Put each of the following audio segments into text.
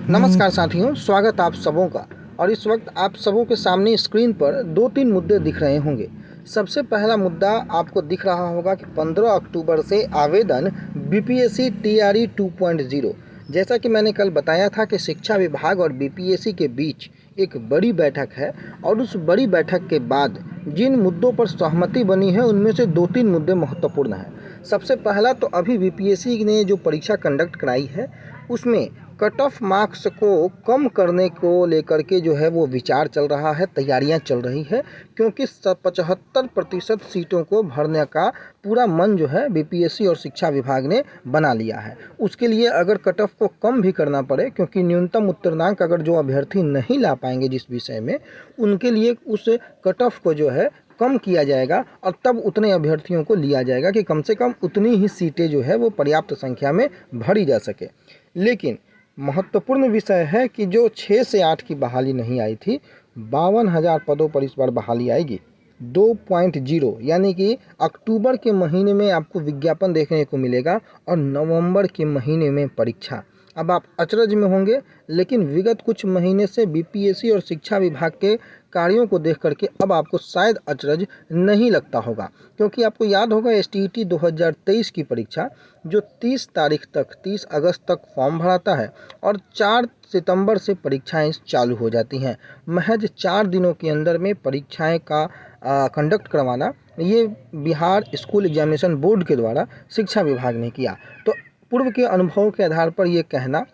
नमस्कार साथियों, स्वागत आप सबों का। और इस वक्त आप सबों के सामने स्क्रीन पर 2-3 मुद्दे दिख रहे होंगे। सबसे पहला मुद्दा आपको दिख रहा होगा कि 15 अक्टूबर से आवेदन बीपीएससी टीआरई 2.0। जैसा कि मैंने कल बताया था कि शिक्षा विभाग और बीपीएससी के बीच एक बड़ी बैठक है और उस बड़ी बैठक के बाद जिन मुद्दों पर सहमति बनी है उनमें से 2-3 मुद्दे महत्वपूर्ण हैं। सबसे पहला तो अभी बीपीएससी ने जो परीक्षा कंडक्ट कराई है उसमें कट ऑफ मार्क्स को कम करने को लेकर के जो है वो विचार चल रहा है, तैयारियां चल रही है, क्योंकि 75% सीटों को भरने का पूरा मन जो है बीपीएससी और शिक्षा विभाग ने बना लिया है। उसके लिए अगर कट ऑफ को कम भी करना पड़े, क्योंकि न्यूनतम उत्तीर्णांक अगर जो अभ्यर्थी नहीं ला पाएंगे जिस विषय में, उनके लिए उस कट ऑफ को जो है कम किया जाएगा और तब उतने अभ्यर्थियों को लिया जाएगा कि कम से कम उतनी ही सीटें जो है वो पर्याप्त संख्या में भरी जा सके। लेकिन महत्वपूर्ण विषय है कि जो 6 से 8 की बहाली नहीं आई थी, 52,000 पदों पर इस बार बहाली आएगी 2.0, यानी कि अक्टूबर के महीने में आपको विज्ञापन देखने को मिलेगा और नवंबर के महीने में परीक्षा। अब आप अचरज में होंगे, लेकिन विगत कुछ महीने से बीपीएससी और शिक्षा विभाग के कार्यों को देख करके अब आपको शायद अचरज नहीं लगता होगा, क्योंकि आपको याद होगा एसटीईटी 2023 की परीक्षा जो 30 अगस्त तक फॉर्म भराता है और 4 सितंबर से परीक्षाएं चालू हो जाती हैं। महज 4 दिनों के अंदर में परीक्षाएं का कंडक्ट करवाना ये बिहार स्कूल एग्जामिनेशन बोर्ड के द्वारा शिक्षा विभाग ने किया। तो पूर्व के अनुभव के आधार पर ये कहना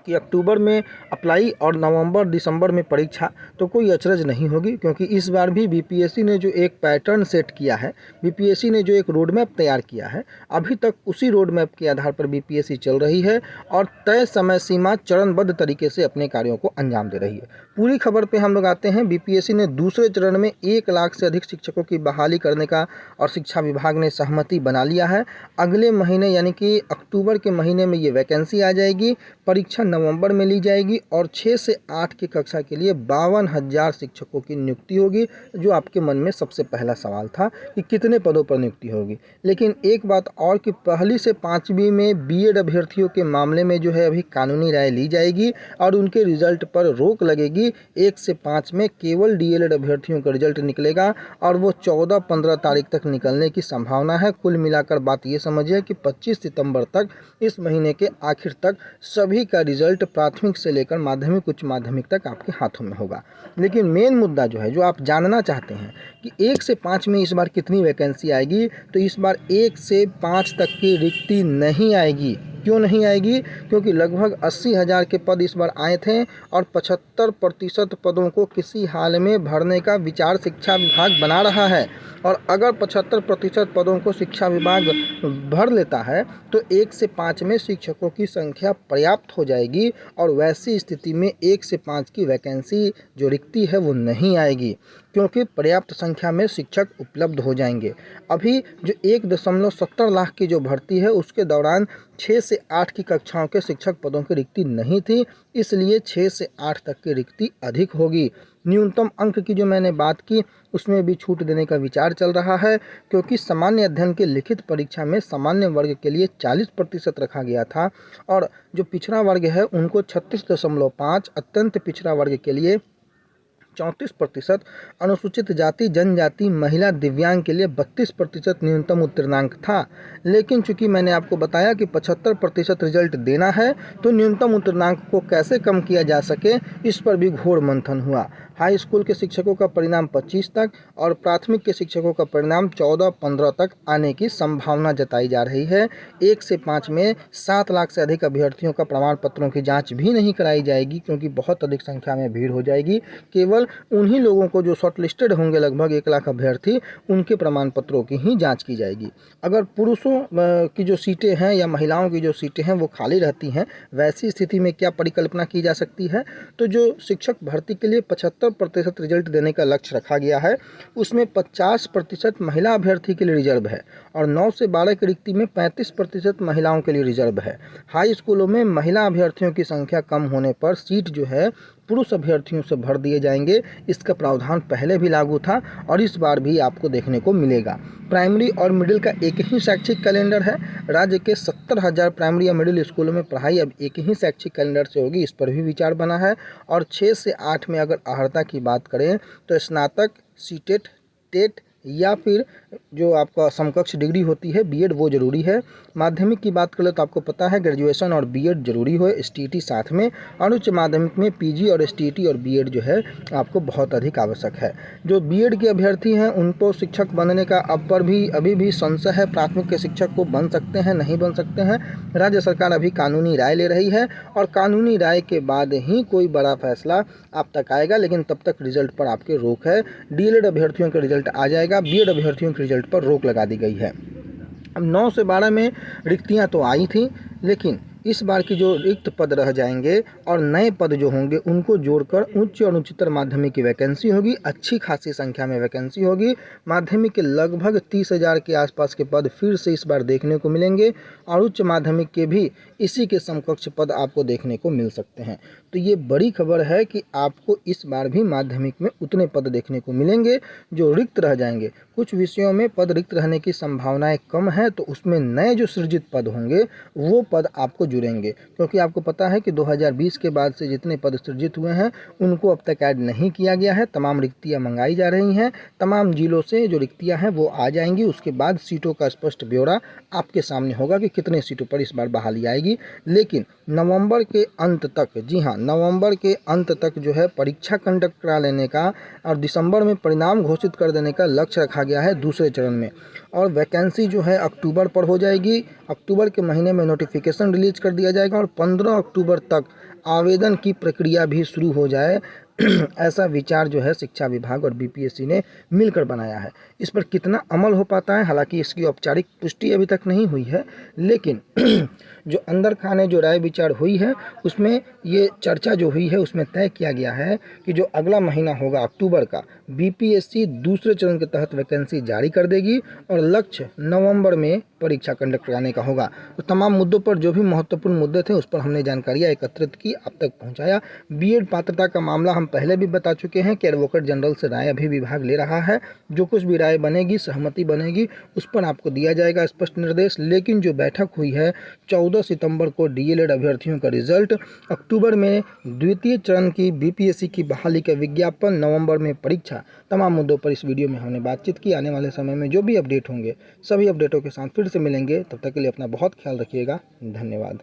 कि अक्टूबर में अप्लाई और नवंबर दिसंबर में परीक्षा, तो कोई अचरज नहीं होगी, क्योंकि इस बार भी बीपीएससी ने जो एक पैटर्न सेट किया है, बीपीएससी ने जो एक रोड मैप तैयार किया है, अभी तक उसी रोड मैप के आधार पर बीपीएससी चल रही है और तय समय सीमा चरणबद्ध तरीके से अपने कार्यों को अंजाम दे रही है। पूरी खबर पे हम लोग आते हैं। बीपीएससी ने दूसरे चरण में 1 लाख से अधिक शिक्षकों की बहाली करने का और शिक्षा विभाग ने सहमति बना लिया है। अगले महीने यानी कि अक्टूबर के महीने में ये वैकेंसी आ जाएगी, परीक्षा नवंबर में ली जाएगी और 6 से 8 की कक्षा के लिए 52,000 शिक्षकों की नियुक्ति होगी। जो आपके मन में सबसे पहला सवाल था कि कितने पदों पर नियुक्ति होगी, लेकिन एक बात और कि पहली से 5वीं में बीएड अभ्यर्थियों के मामले में जो है अभी कानूनी राय ली जाएगी और उनके रिजल्ट पर रोक लगेगी। 1 से 5 में केवल डीएलएड अभ्यर्थियों का रिजल्ट निकलेगा और वो 14-15 तारीख तक निकलने की संभावना है। कुल मिलाकर बात ये समझिए कि 25 सितंबर तक, इस महीने के आखिर तक सभी का रिजल्ट प्राथमिक से लेकर माध्यमिक उच्च माध्यमिक तक आपके हाथों में होगा। लेकिन मेन मुद्दा जो है, जो आप जानना चाहते हैं कि 1 से 5 में इस बार कितनी वैकेंसी आएगी, तो इस बार 1 से 5 तक की रिक्ति नहीं आएगी। क्यों नहीं आएगी? क्योंकि लगभग 80,000 के पद इस बार आए थे और 75% पदों को किसी हाल में भरने का विचार शिक्षा विभाग बना रहा है। और अगर 75% पदों को शिक्षा विभाग भर लेता है तो 1 से 5 में शिक्षकों की संख्या पर्याप्त हो जाएगी और वैसी स्थिति में 1 से 5 की वैकेंसी जो रिक्ति है वो नहीं आएगी, क्योंकि पर्याप्त संख्या में शिक्षक उपलब्ध हो जाएंगे। अभी जो 1.70 लाख की जो भर्ती है उसके दौरान 6 से 8 की कक्षाओं के शिक्षक पदों की रिक्ति नहीं थी, इसलिए 6 से 8 तक की रिक्ति अधिक होगी। न्यूनतम अंक की जो मैंने बात की उसमें भी छूट देने का विचार चल रहा है, क्योंकि सामान्य अध्ययन के लिखित परीक्षा में सामान्य वर्ग के लिए 40% रखा गया था और जो पिछड़ा वर्ग है उनको 36.5, अत्यंत पिछड़ा वर्ग के लिए 34%, अनुसूचित जाति जनजाति महिला दिव्यांग के लिए 32% न्यूनतम उत्तीर्णांक था। लेकिन चूंकि मैंने आपको बताया कि 75% रिजल्ट देना है, तो न्यूनतम उत्तीर्णांक को कैसे कम किया जा सके इस पर भी घोर मंथन हुआ। हाई स्कूल के शिक्षकों का परिणाम 25 तक और प्राथमिक के शिक्षकों का परिणाम 14-15 तक आने की संभावना जताई जा रही है। 1 से 5 में 7 लाख से अधिक अभ्यर्थियों का प्रमाण पत्रों की जांच भी नहीं कराई जाएगी, क्योंकि बहुत अधिक संख्या में भीड़ हो जाएगी। केवल उन्हीं लोगों को जो शॉर्ट लिस्टेड होंगे, लगभग 1 लाख अभ्यर्थी, उनके प्रमाण पत्रों की ही जाँच की जाएगी। अगर पुरुषों की जो सीटें हैं या महिलाओं की जो सीटें हैं वो खाली रहती हैं, वैसी स्थिति में क्या परिकल्पना की जा सकती है? तो जो शिक्षक भर्ती के लिए 75% रिजल्ट देने का लक्ष्य रखा गया है, उसमें 50% महिला अभ्यर्थी के लिए रिजर्व है और 9 से 12 की रिक्ति में 35% महिलाओं के लिए रिजर्व है। हाई स्कूलों में महिला अभ्यर्थियों की संख्या कम होने पर सीट जो है पुरुष अभ्यर्थियों से भर दिए जाएंगे। इसका प्रावधान पहले भी लागू था और इस बार भी आपको देखने को मिलेगा। प्राइमरी और मिडिल का एक ही शैक्षिक कैलेंडर है। राज्य के 70,000 प्राइमरी या मिडिल स्कूलों में पढ़ाई अब एक ही शैक्षिक कैलेंडर से होगी, इस पर भी विचार बना है। और 6 से 8 में अगर अर्हता की बात करें तो स्नातक, सीटेट, टेट या फिर जो आपका समकक्ष डिग्री होती है बीएड, वो ज़रूरी है। माध्यमिक की बात करें तो आपको पता है ग्रेजुएशन और बीएड ज़रूरी हो, एसटीईटी साथ में। और उच्च माध्यमिक में पीजी और एसटीईटी और बीएड जो है आपको बहुत अधिक आवश्यक है। जो बीएड के अभ्यर्थी हैं उनको शिक्षक बनने का अब पर भी अभी भी संशय है। प्राथमिक के शिक्षक को बन सकते हैं, नहीं बन सकते हैं। राज्य सरकार अभी कानूनी राय ले रही है और कानूनी राय के बाद ही कोई बड़ा फैसला आप तक आएगा, लेकिन तब तक रिजल्ट पर आपके रोक है। डीएलएड अभ्यर्थियों का रिजल्ट आ जाएगा, बीएड अभ्यर्थियों के रिजल्ट पर रोक लगा दी गई है। अब 9 से 12 में रिक्तियां तो आई थी, लेकिन इस बार की जो रिक्त पद रह जाएंगे और नए पद जो होंगे उनको जोड़कर उच्च और उच्चतर माध्यमिक की वैकेंसी होगी। अच्छी खासी संख्या में वैकेंसी होगी। माध्यमिक के लगभग 30,000 के आसपास के पद फिर से इस बार देखने को मिलेंगे और उच्च माध्यमिक के भी इसी के समकक्ष पद आपको देखने को मिल सकते हैं। तो ये बड़ी खबर है कि आपको इस बार भी माध्यमिक में उतने पद देखने को मिलेंगे जो रिक्त रह जाएंगे। कुछ विषयों में पद रिक्त रहने की संभावनाएं कम है, तो उसमें नए जो सृजित पद होंगे वो पद आपको जुड़ेंगे, क्योंकि आपको पता है कि 2020 के बाद से जितने पद सृजित हुए हैं उनको अब तक ऐड नहीं किया गया है। तमाम रिक्तियां मंगाई जा रही हैं, तमाम जिलों से जो रिक्तियां हैं वो आ जाएंगी। उसके बाद सीटों का स्पष्ट ब्यौरा आपके सामने होगा कि कितने सीटों पर इस बार बहाली आएगी। लेकिन नवंबर के अंत तक, जी हाँ, नवंबर के अंत तक जो है परीक्षा कंडक्ट करा लेने का और दिसंबर में परिणाम घोषित कर देने का लक्ष्य रखा गया है दूसरे चरण में। और वैकेंसी जो है अक्टूबर पर हो जाएगी। अक्टूबर के महीने में नोटिफिकेशन रिलीज कर दिया जाएगा और 15 अक्टूबर तक आवेदन की प्रक्रिया भी शुरू हो जाए ऐसा विचार जो है शिक्षा विभाग और बीपीएससी ने मिलकर बनाया है। इस पर कितना अमल हो पाता है, हालांकि इसकी औपचारिक पुष्टि अभी तक नहीं हुई है, लेकिन जो अंदर खाने जो राय विचार हुई है उसमें ये चर्चा जो हुई है उसमें तय किया गया है कि जो अगला महीना होगा अक्टूबर का, बीपीएससी दूसरे चरण के तहत वैकेंसी जारी कर देगी और लक्ष्य नवंबर में परीक्षा कंडक्ट कराने का होगा। तो तमाम मुद्दों पर जो भी महत्वपूर्ण मुद्दे थे उस पर हमने जानकारियाँ एकत्रित की, आप तक पहुंचाया। बीएड पात्रता का मामला हम पहले भी बता चुके हैं कि एडवोकेट जनरल से राय अभी विभाग ले रहा है। जो कुछ भी राय बनेगी, सहमति बनेगी, उस पर आपको दिया जाएगा स्पष्ट निर्देश। लेकिन जो बैठक हुई है 14 सितंबर को डीएलएड अभ्यर्थियों का रिजल्ट, अक्टूबर में द्वितीय चरण की बीपीएससी की बहाली का विज्ञापन, नवंबर में परीक्षा, तमाम मुद्दों पर इस वीडियो में हमने बातचीत की। आने वाले समय में जो भी अपडेट होंगे सभी अपडेटों के साथ फिर से मिलेंगे। तब तक के लिए अपना बहुत ख्याल रखिएगा। धन्यवाद।